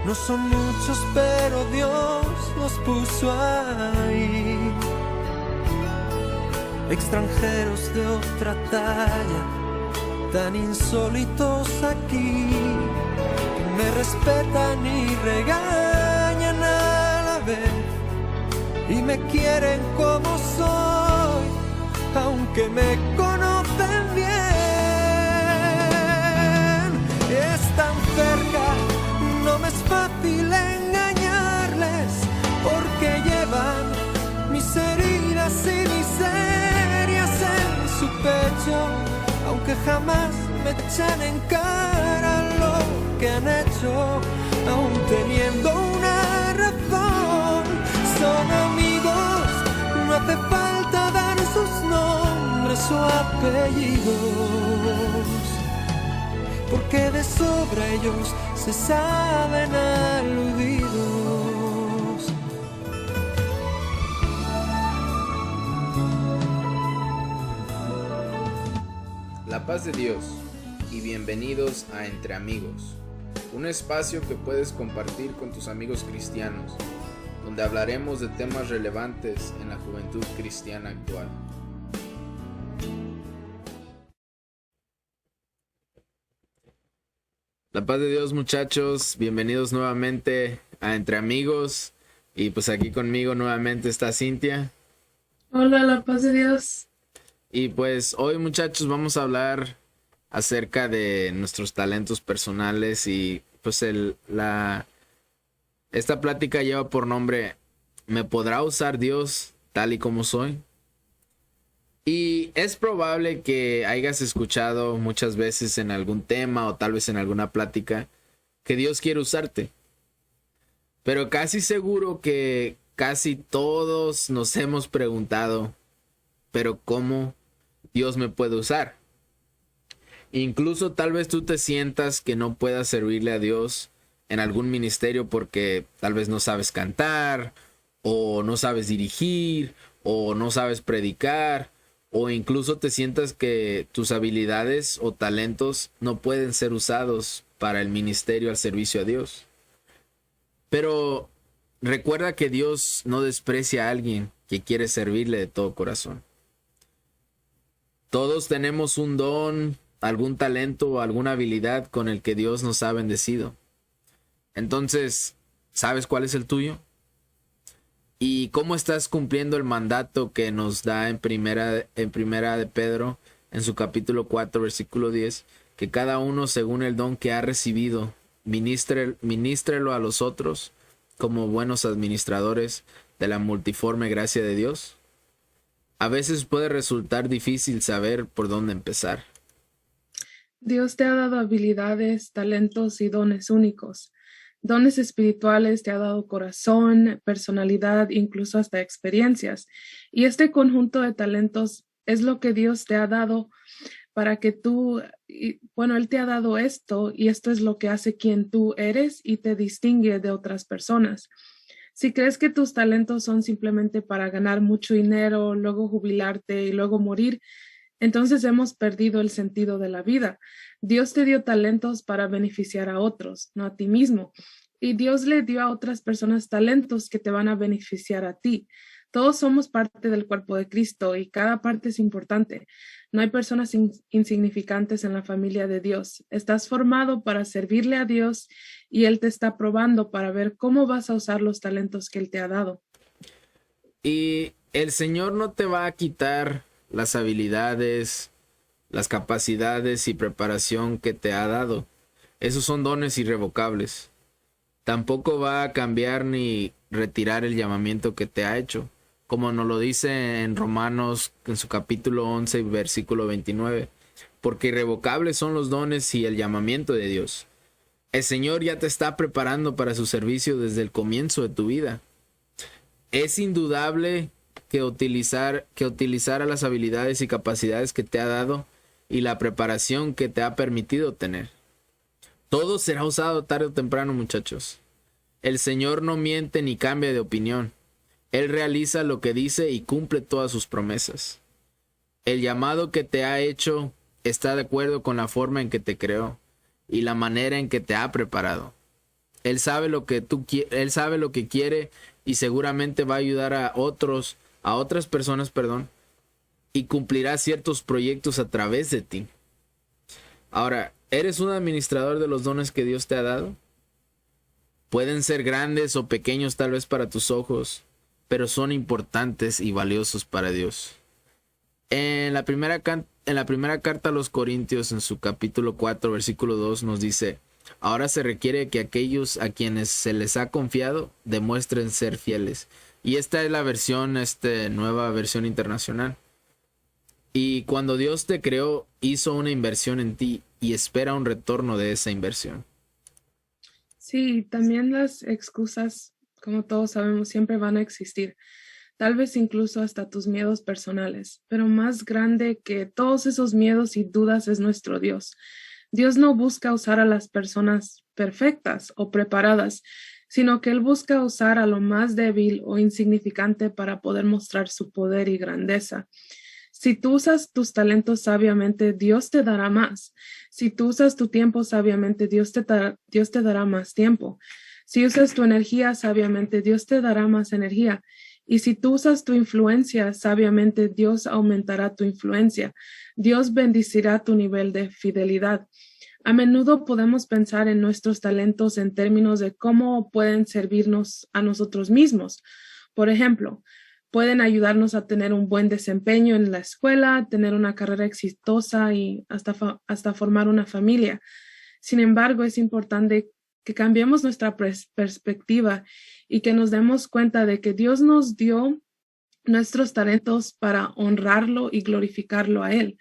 No son muchos, pero Dios los puso ahí. Extranjeros de otra talla, tan insólitos aquí, que me respetan y regañan a la vez, y me quieren como soy, aunque me conocen bien. Están cerca, no me es fácil engañarles, porque llevan mis heridas y miserias en su pecho, aunque jamás me echan en cara lo que han hecho, aún teniendo una razón. Son amigos, no hace falta dar sus nombres o apellidos, porque de sobra ellos se saben aludidos. La paz de Dios y bienvenidos a Entre Amigos, un espacio que puedes compartir con tus amigos cristianos, donde hablaremos de temas relevantes en la juventud cristiana actual. La paz de Dios, muchachos, bienvenidos nuevamente a Entre Amigos, y pues aquí conmigo nuevamente está Cintia. Hola, la paz de Dios. Y pues hoy, muchachos, vamos a hablar acerca de nuestros talentos personales y pues esta plática lleva por nombre ¿Me podrá usar Dios tal y como soy? Y es probable que hayas escuchado muchas veces en algún tema o tal vez en alguna plática que Dios quiere usarte. Pero casi seguro que casi todos nos hemos preguntado, ¿pero cómo Dios me puede usar? Incluso tal vez tú te sientas que no puedas servirle a Dios en algún ministerio porque tal vez no sabes cantar, o no sabes dirigir, o no sabes predicar, o incluso te sientas que tus habilidades o talentos no pueden ser usados para el ministerio al servicio a Dios. Pero recuerda que Dios no desprecia a alguien que quiere servirle de todo corazón. Todos tenemos un don, algún talento o alguna habilidad con el que Dios nos ha bendecido. Entonces, ¿sabes cuál es el tuyo? ¿Y cómo estás cumpliendo el mandato que nos da en primera de Pedro, en su capítulo 4, versículo 10, que cada uno según el don que ha recibido, ministrelo a los otros como buenos administradores de la multiforme gracia de Dios? A veces puede resultar difícil saber por dónde empezar. Dios te ha dado habilidades, talentos y dones únicos. Dones espirituales, te ha dado corazón, personalidad, incluso hasta experiencias. Y este conjunto de talentos es lo que Dios te ha dado para que Él te ha dado esto y esto es lo que hace quien tú eres y te distingue de otras personas. Si crees que tus talentos son simplemente para ganar mucho dinero, luego jubilarte y luego morir, entonces hemos perdido el sentido de la vida. Dios te dio talentos para beneficiar a otros, no a ti mismo. Y Dios le dio a otras personas talentos que te van a beneficiar a ti. Todos somos parte del cuerpo de Cristo y cada parte es importante. No hay personas insignificantes en la familia de Dios. Estás formado para servirle a Dios y Él te está probando para ver cómo vas a usar los talentos que Él te ha dado. Y el Señor no te va a quitar las habilidades, las capacidades y preparación que te ha dado. Esos son dones irrevocables. Tampoco va a cambiar ni retirar el llamamiento que te ha hecho, como nos lo dice en Romanos, en su capítulo 11, versículo 29, porque irrevocables son los dones y el llamamiento de Dios. El Señor ya te está preparando para su servicio desde el comienzo de tu vida. Es indudable que utilizar las habilidades y capacidades que te ha dado y la preparación que te ha permitido tener. Todo será usado tarde o temprano, muchachos. El Señor no miente ni cambia de opinión. Él realiza lo que dice y cumple todas sus promesas. El llamado que te ha hecho está de acuerdo con la forma en que te creó y la manera en que te ha preparado. Él sabe lo que él sabe lo que quiere y seguramente va a ayudar a otras personas, perdón, y cumplirá ciertos proyectos a través de ti. Ahora, ¿eres un administrador de los dones que Dios te ha dado? Pueden ser grandes o pequeños tal vez para tus ojos, pero son importantes y valiosos para Dios. En la primera carta a los Corintios, en su capítulo 4, versículo 2, nos dice: ahora se requiere que aquellos a quienes se les ha confiado demuestren ser fieles. Y esta es la versión, nueva versión internacional. Y cuando Dios te creó, hizo una inversión en ti y espera un retorno de esa inversión. Sí, también las excusas, como todos sabemos, siempre van a existir. Tal vez incluso hasta tus miedos personales, pero más grande que todos esos miedos y dudas es nuestro Dios. Dios no busca usar a las personas perfectas o preparadas, sino que Él busca usar a lo más débil o insignificante para poder mostrar su poder y grandeza. Si tú usas tus talentos sabiamente, Dios te dará más. Si tú usas tu tiempo sabiamente, Dios te dará más tiempo. Si usas tu energía sabiamente, Dios te dará más energía. Y si tú usas tu influencia sabiamente, Dios aumentará tu influencia. Dios bendecirá tu nivel de fidelidad. A menudo podemos pensar en nuestros talentos en términos de cómo pueden servirnos a nosotros mismos. Por ejemplo, pueden ayudarnos a tener un buen desempeño en la escuela, tener una carrera exitosa y hasta formar una familia. Sin embargo, es importante que cambiemos nuestra perspectiva y que nos demos cuenta de que Dios nos dio nuestros talentos para honrarlo y glorificarlo a Él.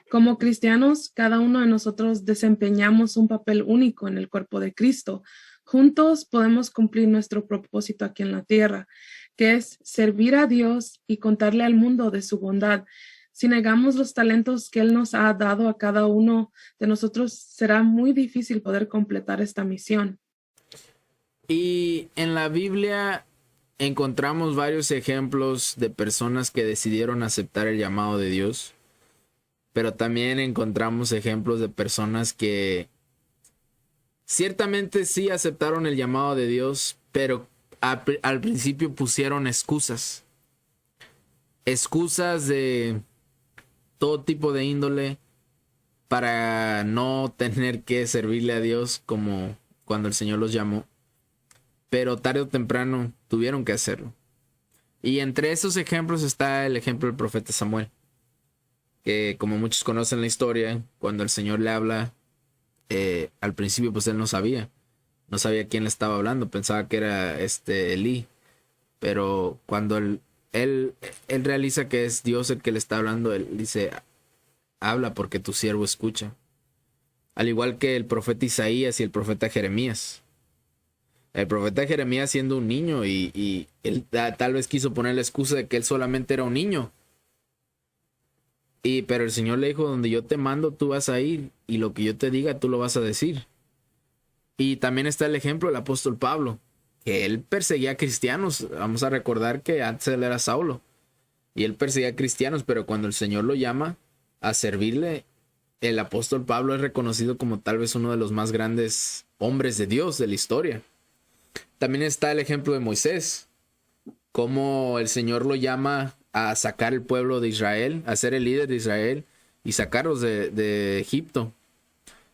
Como cristianos, cada uno de nosotros desempeñamos un papel único en el cuerpo de Cristo. Juntos podemos cumplir nuestro propósito aquí en la tierra, que es servir a Dios y contarle al mundo de su bondad. Si negamos los talentos que Él nos ha dado a cada uno de nosotros, será muy difícil poder completar esta misión. Y en la Biblia encontramos varios ejemplos de personas que decidieron aceptar el llamado de Dios, pero también encontramos ejemplos de personas que ciertamente sí aceptaron el llamado de Dios, pero al principio pusieron excusas de todo tipo de índole para no tener que servirle a Dios como cuando el Señor los llamó, pero tarde o temprano tuvieron que hacerlo. Y entre esos ejemplos está el ejemplo del profeta Samuel, que como muchos conocen la historia, cuando el Señor le habla, al principio pues él no sabía quién le estaba hablando, pensaba que era Elí, pero cuando él realiza que es Dios el que le está hablando, él dice: habla porque tu siervo escucha. Al igual que el profeta Isaías y el profeta Jeremías. El profeta Jeremías siendo un niño y él tal vez quiso poner la excusa de que él solamente era un niño. Pero el Señor le dijo: donde yo te mando tú vas a ir, y lo que yo te diga tú lo vas a decir. Y también está el ejemplo del apóstol Pablo, que él perseguía a cristianos. Vamos a recordar que antes él era Saulo y él perseguía a cristianos, pero cuando el Señor lo llama a servirle, el apóstol Pablo es reconocido como tal vez uno de los más grandes hombres de Dios de la historia. También está el ejemplo de Moisés, cómo el Señor lo llama a sacar el pueblo de Israel, a ser el líder de Israel y sacarlos de Egipto.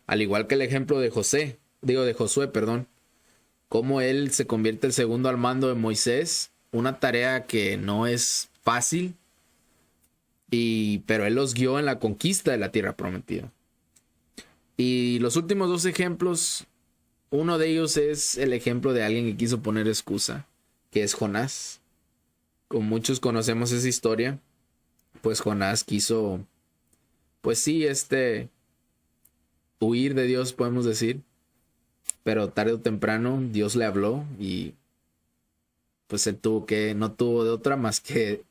Al igual que el ejemplo de Josué, cómo él se convierte el segundo al mando de Moisés, una tarea que no es fácil, pero él los guió en la conquista de la tierra prometida. Y los últimos dos ejemplos, uno de ellos es el ejemplo de alguien que quiso poner excusa, que es Jonás. Como muchos conocemos esa historia, pues Jonás quiso, pues sí, huir de Dios, podemos decir, pero tarde o temprano Dios le habló y pues él no tuvo de otra más que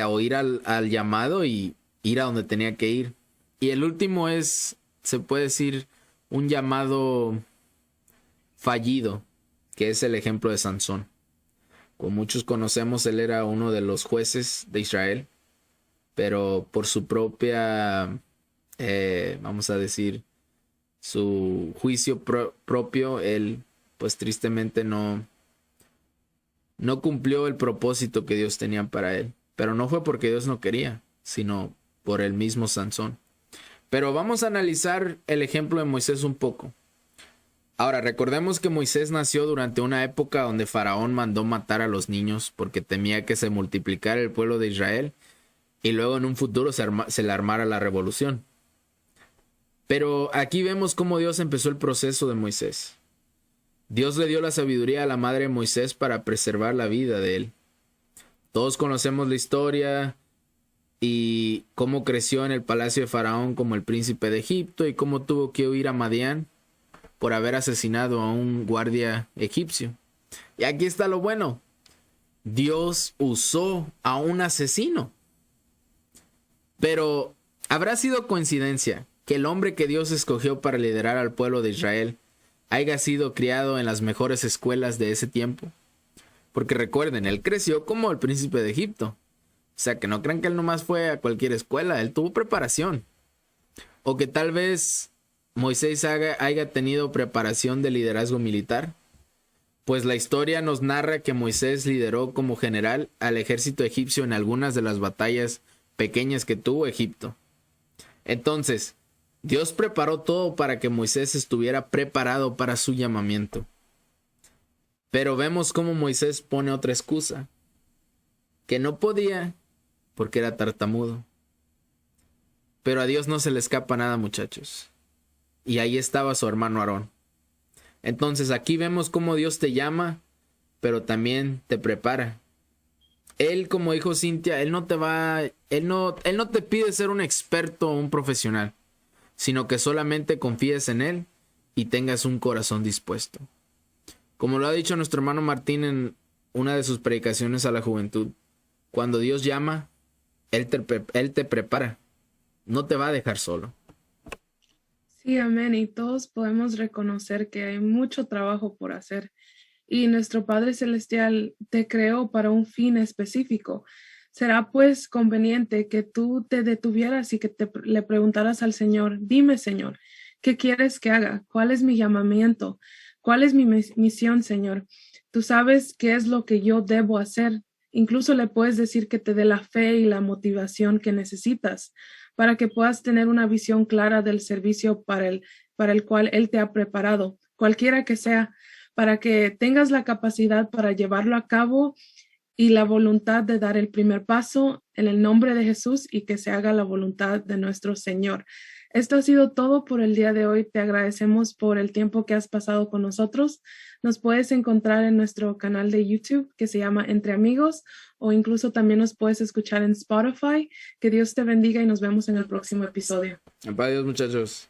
oír al llamado y ir a donde tenía que ir. Y el último es, se puede decir, un llamado fallido, que es el ejemplo de Sansón. Como muchos conocemos, él era uno de los jueces de Israel, pero por su propia, vamos a decir, su juicio propio, él pues tristemente no cumplió el propósito que Dios tenía para él. Pero no fue porque Dios no quería, sino por el mismo Sansón. Pero vamos a analizar el ejemplo de Moisés un poco. Ahora, recordemos que Moisés nació durante una época donde Faraón mandó matar a los niños porque temía que se multiplicara el pueblo de Israel y luego en un futuro se le armara la revolución. Pero aquí vemos cómo Dios empezó el proceso de Moisés. Dios le dio la sabiduría a la madre de Moisés para preservar la vida de él. Todos conocemos la historia y cómo creció en el palacio de Faraón como el príncipe de Egipto y cómo tuvo que huir a Madián por haber asesinado a un guardia egipcio. Y aquí está lo bueno. Dios usó a un asesino. Pero ¿habrá sido coincidencia que el hombre que Dios escogió para liderar al pueblo de Israel haya sido criado en las mejores escuelas de ese tiempo? Porque recuerden, él creció como el príncipe de Egipto. O sea, que no crean que él nomás fue a cualquier escuela, él tuvo preparación. O que tal vez Moisés haya tenido preparación de liderazgo militar. Pues la historia nos narra que Moisés lideró como general al ejército egipcio en algunas de las batallas pequeñas que tuvo Egipto. Entonces, Dios preparó todo para que Moisés estuviera preparado para su llamamiento. Pero vemos cómo Moisés pone otra excusa, que no podía porque era tartamudo. Pero a Dios no se le escapa nada, muchachos. Y ahí estaba su hermano Aarón. Entonces aquí vemos cómo Dios te llama, pero también te prepara. Él, como dijo Cintia, él no te pide ser un experto o un profesional, sino que solamente confíes en él y tengas un corazón dispuesto. Como lo ha dicho nuestro hermano Martín en una de sus predicaciones a la juventud, cuando Dios llama, él te prepara, no te va a dejar solo. Sí, amén. Y todos podemos reconocer que hay mucho trabajo por hacer. Y nuestro Padre Celestial te creó para un fin específico. Será pues conveniente que tú te detuvieras y que le preguntaras al Señor, dime, Señor, ¿qué quieres que haga? ¿Cuál es mi llamamiento? ¿Cuál es mi misión, Señor? Tú sabes qué es lo que yo debo hacer. Incluso le puedes decir que te dé la fe y la motivación que necesitas para que puedas tener una visión clara del servicio para el cual Él te ha preparado, cualquiera que sea, para que tengas la capacidad para llevarlo a cabo y la voluntad de dar el primer paso en el nombre de Jesús y que se haga la voluntad de nuestro Señor. Esto ha sido todo por el día de hoy. Te agradecemos por el tiempo que has pasado con nosotros. Nos puedes encontrar en nuestro canal de YouTube que se llama Entre Amigos o incluso también nos puedes escuchar en Spotify. Que Dios te bendiga y nos vemos en el próximo episodio. Adiós, muchachos.